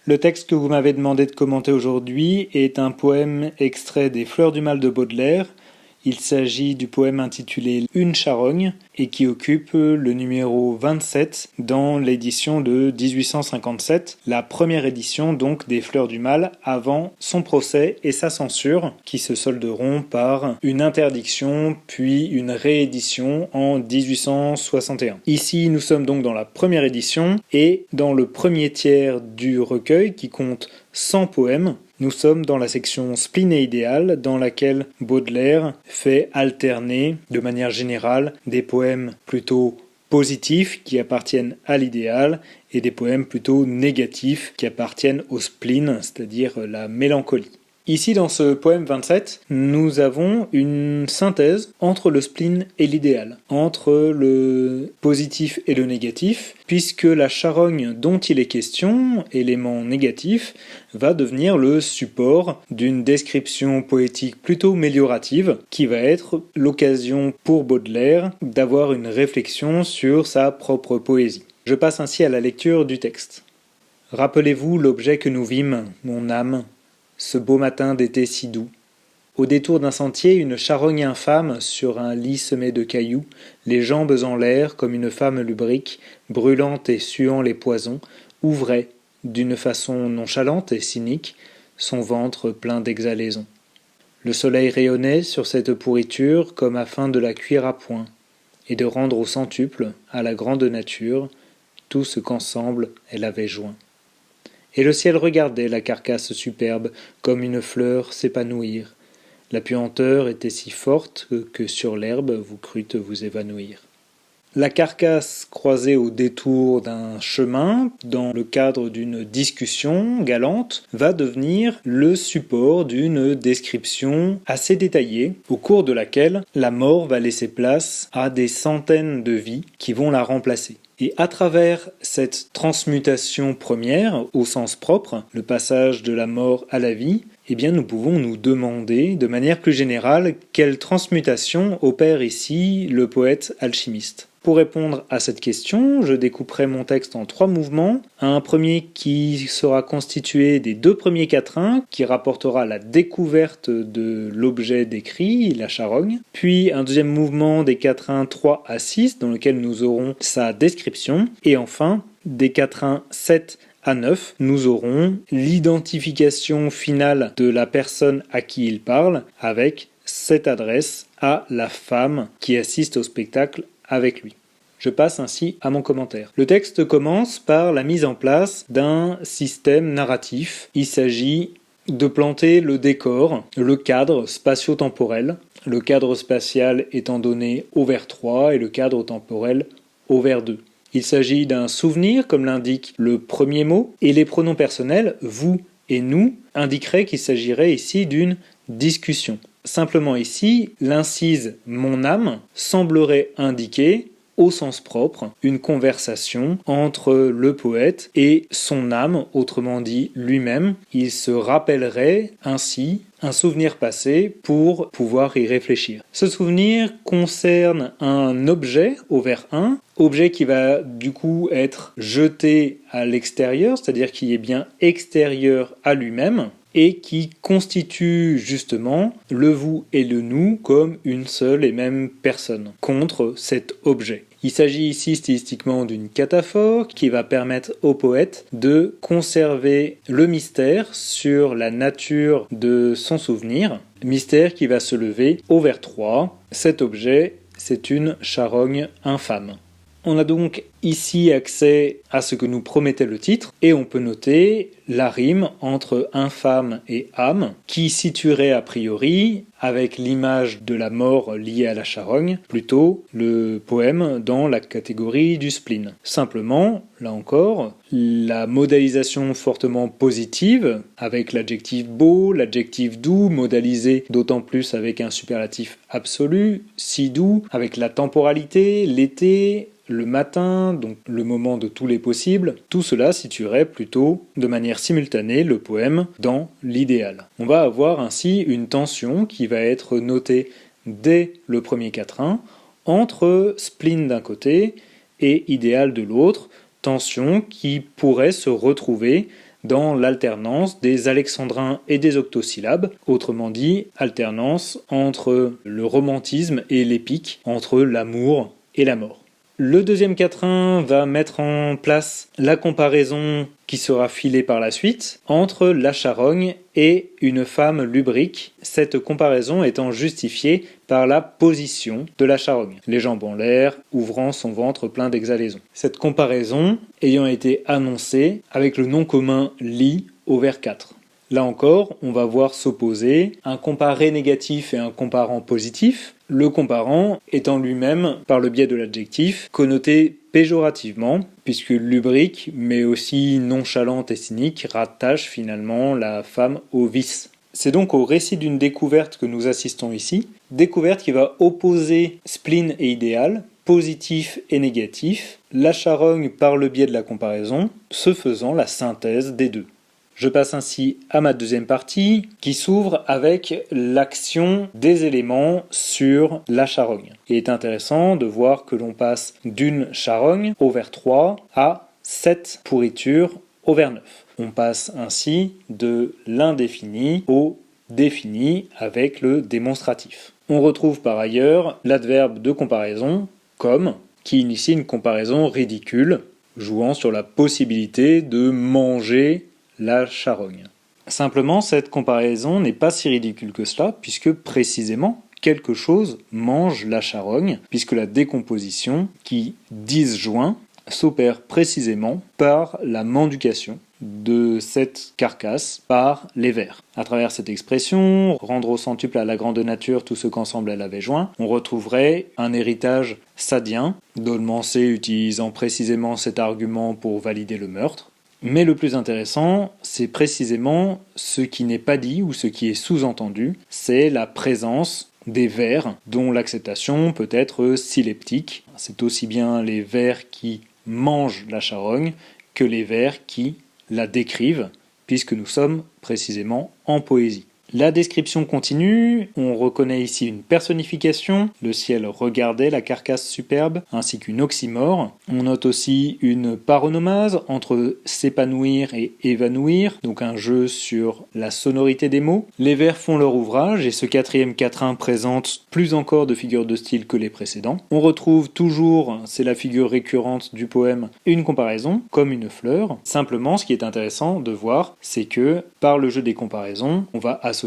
Le texte que vous m'avez demandé de commenter aujourd'hui est un poème extrait des Fleurs du Mal de Baudelaire. Il s'agit du poème intitulé Une charogne et qui occupe le numéro 27 dans l'édition de 1857, la première édition donc des Fleurs du Mal avant son procès et sa censure qui se solderont par une interdiction puis une réédition en 1861. Ici nous sommes donc dans la première édition et dans le premier tiers du recueil qui compte 100 poèmes. Nous sommes dans la section Spleen et idéal dans laquelle Baudelaire fait alterner de manière générale des poèmes plutôt positifs qui appartiennent à l'idéal et des poèmes plutôt négatifs qui appartiennent au spleen, c'est-à-dire la mélancolie. Ici, dans ce poème 27, nous avons une synthèse entre le spleen et l'idéal, entre le positif et le négatif, puisque la charogne dont il est question, élément négatif, va devenir le support d'une description poétique plutôt méliorative, qui va être l'occasion pour Baudelaire d'avoir une réflexion sur sa propre poésie. Je passe ainsi à la lecture du texte. Rappelez-vous l'objet que nous vîmes, mon âme, ce beau matin d'été si doux. Au détour d'un sentier, une charogne infâme, sur un lit semé de cailloux, les jambes en l'air comme une femme lubrique, brûlante et suant les poisons, ouvrait, d'une façon nonchalante et cynique, son ventre plein d'exhalaisons. Le soleil rayonnait sur cette pourriture comme afin de la cuire à point, et de rendre au centuple, à la grande nature, tout ce qu'ensemble elle avait joint. Et le ciel regardait la carcasse superbe comme une fleur s'épanouir. La puanteur était si forte que sur l'herbe vous crûtes vous évanouir. La carcasse croisée au détour d'un chemin, dans le cadre d'une discussion galante, va devenir le support d'une description assez détaillée, au cours de laquelle la mort va laisser place à des centaines de vies qui vont la remplacer. Et à travers cette transmutation première, au sens propre, le passage de la mort à la vie, eh bien nous pouvons nous demander, de manière plus générale, quelle transmutation opère ici le poète alchimiste. Pour répondre à cette question, je découperai mon texte en 3 mouvements. Un premier qui sera constitué des 2 premiers quatrains, qui rapportera la découverte de l'objet décrit, la charogne. Puis un deuxième mouvement des quatrains 3 à 6, dans lequel nous aurons sa description. Et enfin, des quatrains 7 à 9, nous aurons l'identification finale de la personne à qui il parle, avec cette adresse à la femme qui assiste au spectacle avec lui. Je passe ainsi à mon commentaire. Le texte commence par la mise en place d'un système narratif. Il s'agit de planter le décor, le cadre spatio-temporel, le cadre spatial étant donné au vers 3 et le cadre temporel au vers 2. Il s'agit d'un souvenir, comme l'indique le premier mot, et les pronoms personnels « vous » et « nous » indiqueraient qu'il s'agirait ici d'une discussion. Simplement ici, l'incise « mon âme » semblerait indiquer, au sens propre, une conversation entre le poète et son âme, autrement dit lui-même. Il se rappellerait ainsi un souvenir passé pour pouvoir y réfléchir. Ce souvenir concerne un objet au vers 1, objet qui va du coup être jeté à l'extérieur, c'est-à-dire qui est bien extérieur à lui-même, et qui constitue justement le vous et le nous comme une seule et même personne contre cet objet. Il s'agit ici stylistiquement d'une cataphore qui va permettre au poète de conserver le mystère sur la nature de son souvenir, mystère qui va se lever au vers 3. Cet objet, c'est une charogne infâme. On a donc ici accès à ce que nous promettait le titre, et on peut noter la rime entre infâme et âme, qui situerait a priori, avec l'image de la mort liée à la charogne, plutôt le poème dans la catégorie du spleen. Simplement, là encore, la modalisation fortement positive, avec l'adjectif beau, l'adjectif doux, modalisé d'autant plus avec un superlatif absolu, si doux, avec la temporalité, l'été, le matin, donc le moment de tous les possibles, tout cela situerait plutôt de manière simultanée le poème dans l'idéal. On va avoir ainsi une tension qui va être notée dès le premier quatrain entre spleen d'un côté et idéal de l'autre, tension qui pourrait se retrouver dans l'alternance des alexandrins et des octosyllabes, autrement dit, alternance entre le romantisme et l'épique, entre l'amour et la mort. Le deuxième quatrain va mettre en place la comparaison qui sera filée par la suite entre la charogne et une femme lubrique, cette comparaison étant justifiée par la position de la charogne, les jambes en l'air, ouvrant son ventre plein d'exhalaisons. Cette comparaison ayant été annoncée avec le nom commun lit au vers 4. Là encore, on va voir s'opposer un comparé négatif et un comparant positif, le comparant étant lui-même, par le biais de l'adjectif, connoté péjorativement, puisque lubrique, mais aussi nonchalante et cynique, rattache finalement la femme au vice. C'est donc au récit d'une découverte que nous assistons ici, découverte qui va opposer spleen et idéal, positif et négatif, la charogne par le biais de la comparaison, se faisant la synthèse des deux. Je passe ainsi à ma deuxième partie qui s'ouvre avec l'action des éléments sur la charogne. Il est intéressant de voir que l'on passe d'une charogne au vers 3 à 7 pourritures au vers 9. On passe ainsi de l'indéfini au défini avec le démonstratif. On retrouve par ailleurs l'adverbe de comparaison comme qui initie une comparaison ridicule, jouant sur la possibilité de manger la charogne. Simplement, cette comparaison n'est pas si ridicule que cela, puisque précisément, quelque chose mange la charogne, puisque la décomposition, qui disjoint, s'opère précisément par la mendication de cette carcasse par les vers. À travers cette expression, rendre au centuple à la grande nature tout ce qu'ensemble elle avait joint, on retrouverait un héritage sadien, Dolmancé utilisant précisément cet argument pour valider le meurtre. Mais le plus intéressant, c'est précisément ce qui n'est pas dit ou ce qui est sous-entendu, c'est la présence des vers dont l'acceptation peut être syleptique. C'est aussi bien les vers qui mangent la charogne que les vers qui la décrivent, puisque nous sommes précisément en poésie. La description continue, on reconnaît ici une personnification, le ciel regardait la carcasse superbe, ainsi qu'une oxymore. On note aussi une paronomase entre s'épanouir et évanouir, donc un jeu sur la sonorité des mots. Les vers font leur ouvrage et ce quatrième quatrain présente plus encore de figures de style que les précédents. On retrouve toujours, c'est la figure récurrente du poème, une comparaison, comme une fleur. Simplement, ce qui est intéressant de voir, c'est que par le jeu des comparaisons, on va associer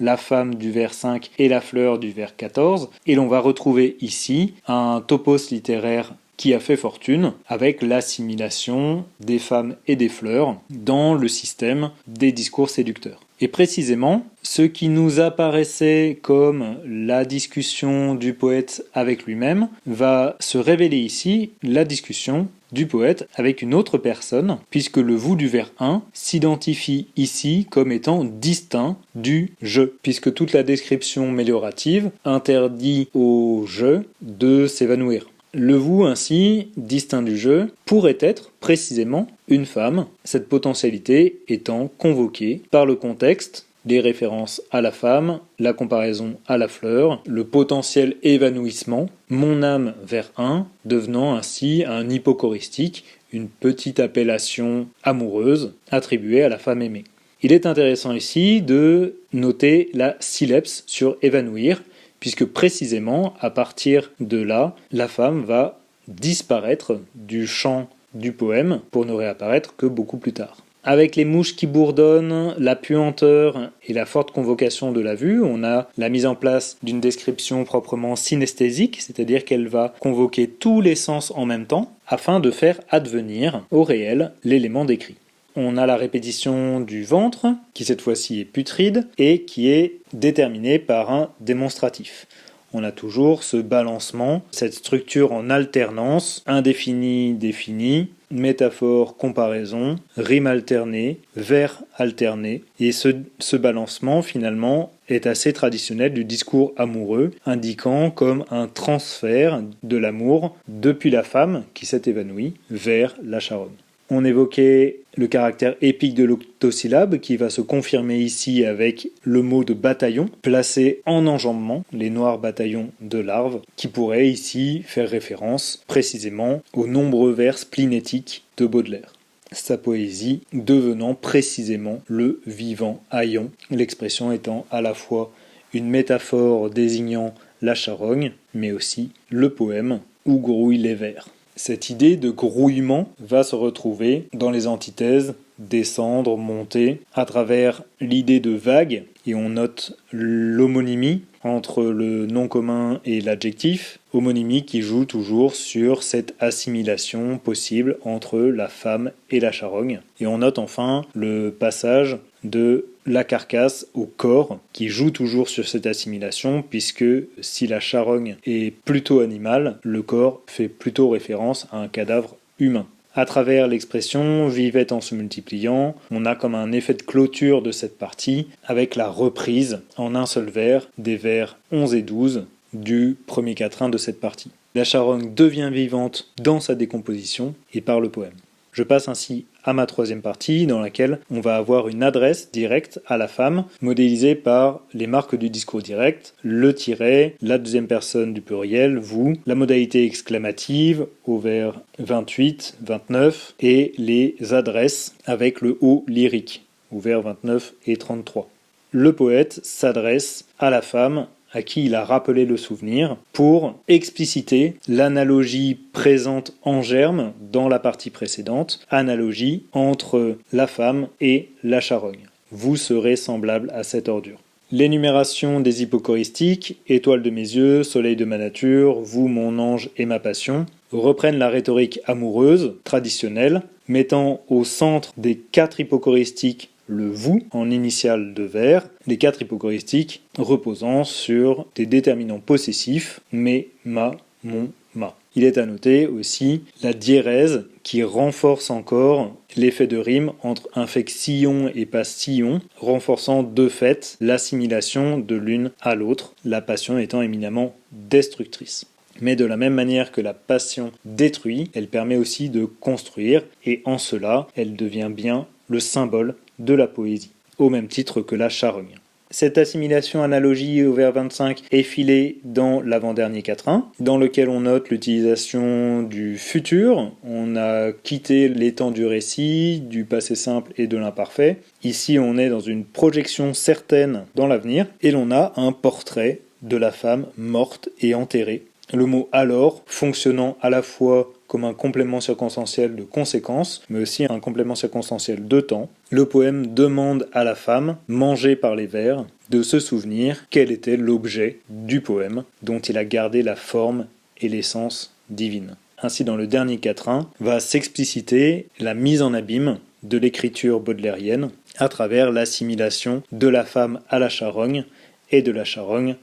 la femme du vers 5 et la fleur du vers 14, et l'on va retrouver ici un topos littéraire qui a fait fortune avec l'assimilation des femmes et des fleurs dans le système des discours séducteurs. Et précisément, ce qui nous apparaissait comme la discussion du poète avec lui-même va se révéler ici la discussion du poète avec une autre personne, puisque le vous du vers 1 s'identifie ici comme étant distinct du je, puisque toute la description méliorative interdit au je de s'évanouir. Le vous, ainsi, distinct du je, pourrait être précisément une femme, cette potentialité étant convoquée par le contexte, les références à la femme, la comparaison à la fleur, le potentiel évanouissement, mon âme vers 1, devenant ainsi un hypochoristique, une petite appellation amoureuse attribuée à la femme aimée. Il est intéressant ici de noter la sylepse sur évanouir, puisque précisément, à partir de là, la femme va disparaître du champ du poème pour ne réapparaître que beaucoup plus tard. Avec les mouches qui bourdonnent, la puanteur et la forte convocation de la vue, on a la mise en place d'une description proprement synesthésique, c'est-à-dire qu'elle va convoquer tous les sens en même temps, afin de faire advenir au réel l'élément décrit. On a la répétition du ventre, qui cette fois-ci est putride, et qui est déterminée par un démonstratif. On a toujours ce balancement, cette structure en alternance, indéfini, défini, métaphore, comparaison, rime alternée, vers alterné. Et ce balancement, finalement, est assez traditionnel du discours amoureux, indiquant comme un transfert de l'amour depuis la femme qui s'est évanouie vers la charogne. On évoquait le caractère épique de l'octosyllabe qui va se confirmer ici avec le mot de bataillon placé en enjambement, les noirs bataillons de larves, qui pourrait ici faire référence précisément aux nombreux vers splénétiques de Baudelaire. sa poésie devenant précisément le vivant haillon, l'expression étant à la fois une métaphore désignant la charogne, mais aussi le poème où grouillent les vers. Cette idée de grouillement va se retrouver dans les antithèses descendre, monter, à travers l'idée de vague, et on note l'homonymie entre le nom commun et l'adjectif, homonymie qui joue toujours sur cette assimilation possible entre la femme et la charogne. Et on note enfin le passage de la carcasse au corps, qui joue toujours sur cette assimilation, puisque si la charogne est plutôt animale, le corps fait plutôt référence à un cadavre humain. À travers l'expression « vivait en se multipliant », on a comme un effet de clôture de cette partie, avec la reprise en un seul vers des vers 11 et 12 du premier quatrain de cette partie. La charogne devient vivante dans sa décomposition et par le poème. Je passe ainsi à ma troisième partie, dans laquelle on va avoir une adresse directe à la femme, modélisée par les marques du discours direct, le tiret, la deuxième personne du pluriel, vous, la modalité exclamative au vers 28, 29, et les adresses avec le haut lyrique, au vers 29 et 33. Le poète s'adresse à la femme à qui il a rappelé le souvenir, pour expliciter l'analogie présente en germe dans la partie précédente, analogie entre la femme et la charogne. Vous serez semblable à cette ordure. L'énumération des hypocoristiques, étoile de mes yeux, soleil de ma nature, vous mon ange et ma passion, reprennent la rhétorique amoureuse, traditionnelle, mettant au centre des 4 hypocoristiques le vous en initiale de vers, les 4 hypocoristiques reposant sur des déterminants possessifs, mais, ma, mon, ma. Il est à noter aussi la diérèse qui renforce encore l'effet de rime entre inflexion et pastillon, renforçant de fait l'assimilation de l'une à l'autre, la passion étant éminemment destructrice. Mais de la même manière que la passion détruit, elle permet aussi de construire, et en cela, elle devient bien le symbole de la poésie, au même titre que la charogne. Cette assimilation analogie au vers 25 est filée dans l'avant-dernier quatrain, dans lequel on note l'utilisation du futur. On a quitté les temps du récit, du passé simple et de l'imparfait. Ici, on est dans une projection certaine dans l'avenir, et l'on a un portrait de la femme morte et enterrée. Le mot « alors » fonctionnant à la fois comme un complément circonstanciel de conséquence, mais aussi un complément circonstanciel de temps. Le poème demande à la femme, mangée par les vers, de se souvenir quel était l'objet du poème, dont il a gardé la forme et l'essence divine. Ainsi, dans le dernier quatrain, va s'expliciter la mise en abîme de l'écriture baudelairienne à travers l'assimilation de la femme à la charogne et de la charogne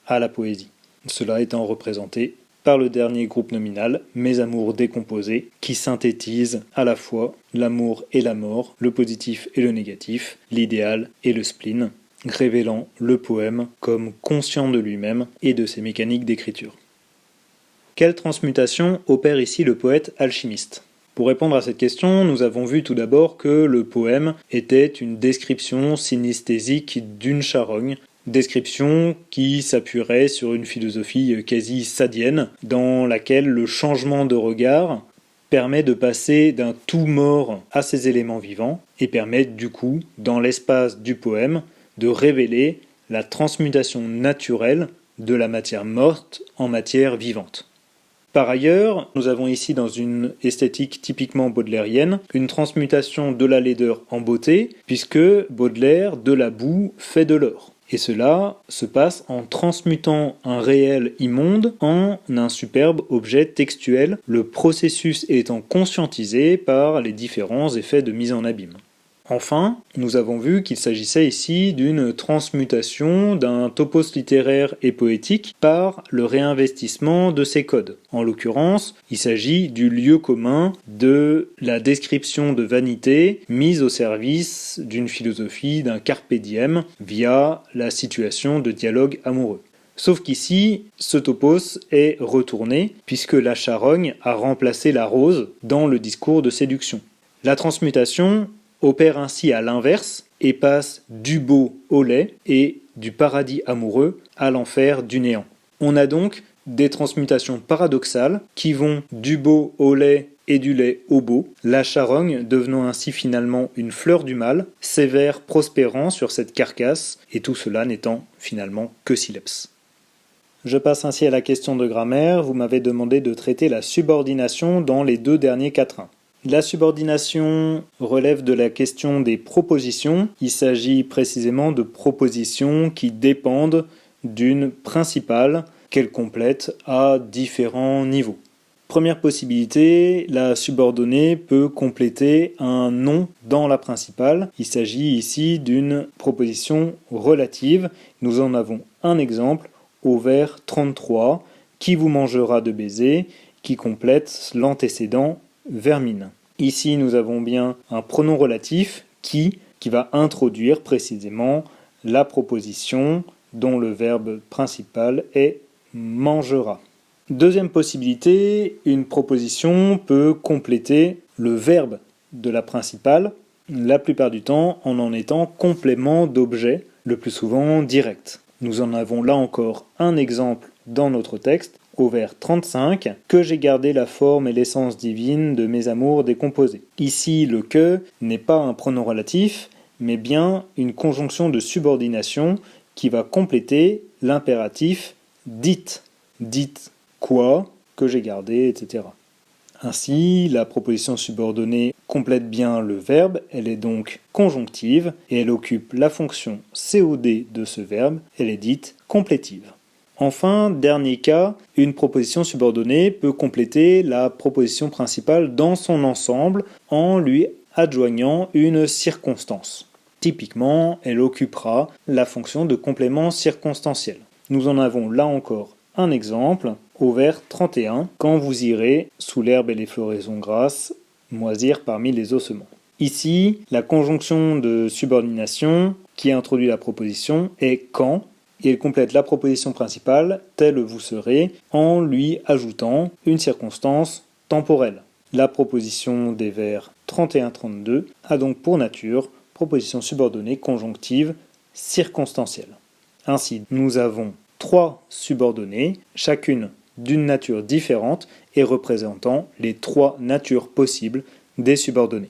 à la poésie. Cela étant représenté par le dernier groupe nominal, Mes amours décomposés, qui synthétise à la fois l'amour et la mort, le positif et le négatif, l'idéal et le spleen, révélant le poème comme conscient de lui-même et de ses mécaniques d'écriture. Quelle transmutation opère ici le poète alchimiste ? Pour répondre à cette question, nous avons vu tout d'abord que le poème était une description synesthésique d'une charogne, description qui s'appuierait sur une philosophie quasi sadienne, dans laquelle le changement de regard permet de passer d'un tout mort à ses éléments vivants, et permet du coup, dans l'espace du poème, de révéler la transmutation naturelle de la matière morte en matière vivante. Par ailleurs, nous avons ici dans une esthétique typiquement baudelairienne, une transmutation de la laideur en beauté, puisque Baudelaire, de la boue, fait de l'or. Et cela se passe en transmutant un réel immonde en un superbe objet textuel, le processus étant conscientisé par les différents effets de mise en abîme. Enfin, nous avons vu qu'il s'agissait ici d'une transmutation d'un topos littéraire et poétique par le réinvestissement de ses codes. En l'occurrence, il s'agit du lieu commun de la description de vanité mise au service d'une philosophie d'un carpe diem via la situation de dialogue amoureux. Sauf qu'ici, ce topos est retourné puisque la charogne a remplacé la rose dans le discours de séduction. La transmutation opère ainsi à l'inverse et passe du beau au laid et du paradis amoureux à l'enfer du néant. On a donc des transmutations paradoxales qui vont du beau au laid et du lait au beau, la charogne devenant ainsi finalement une fleur du mal, ces vers prospérant sur cette carcasse, et tout cela n'étant finalement que sileps. Je passe ainsi à la question de grammaire. Vous m'avez demandé de traiter la subordination dans les 2 derniers quatrains. La subordination relève de la question des propositions. Il s'agit précisément de propositions qui dépendent d'une principale qu'elle complète à différents niveaux. Première possibilité, la subordonnée peut compléter un nom dans la principale. Il s'agit ici d'une proposition relative. Nous en avons un exemple au vers 33, qui vous mangera de baisers, qui complète l'antécédent vermine. Ici, nous avons bien un pronom relatif qui va introduire précisément la proposition dont le verbe principal est mangera. Deuxième possibilité, une proposition peut compléter le verbe de la principale, la plupart du temps en étant complément d'objet, le plus souvent direct. Nous en avons là encore un exemple dans notre texte, au vers 35, « Que j'ai gardé la forme et l'essence divine de mes amours décomposés ». Ici, le « que » n'est pas un pronom relatif, mais bien une conjonction de subordination qui va compléter l'impératif « dites ». Dites quoi, que j'ai gardé, etc. Ainsi, la proposition subordonnée complète bien le verbe, elle est donc conjonctive et elle occupe la fonction COD de ce verbe, elle est dite complétive. Enfin, dernier cas, une proposition subordonnée peut compléter la proposition principale dans son ensemble en lui adjoignant une circonstance. Typiquement, elle occupera la fonction de complément circonstanciel. Nous en avons là encore un exemple au vers 31, « Quand vous irez, sous l'herbe et les floraisons grasses, moisir parmi les ossements ». Ici, la conjonction de subordination qui introduit la proposition est « quand » et elle complète la proposition principale, tel vous serez, en lui ajoutant une circonstance temporelle. La proposition des vers 31-32 a donc pour nature proposition subordonnée conjonctive circonstancielle. Ainsi, nous avons 3 subordonnées, chacune d'une nature différente et représentant les 3 natures possibles des subordonnées.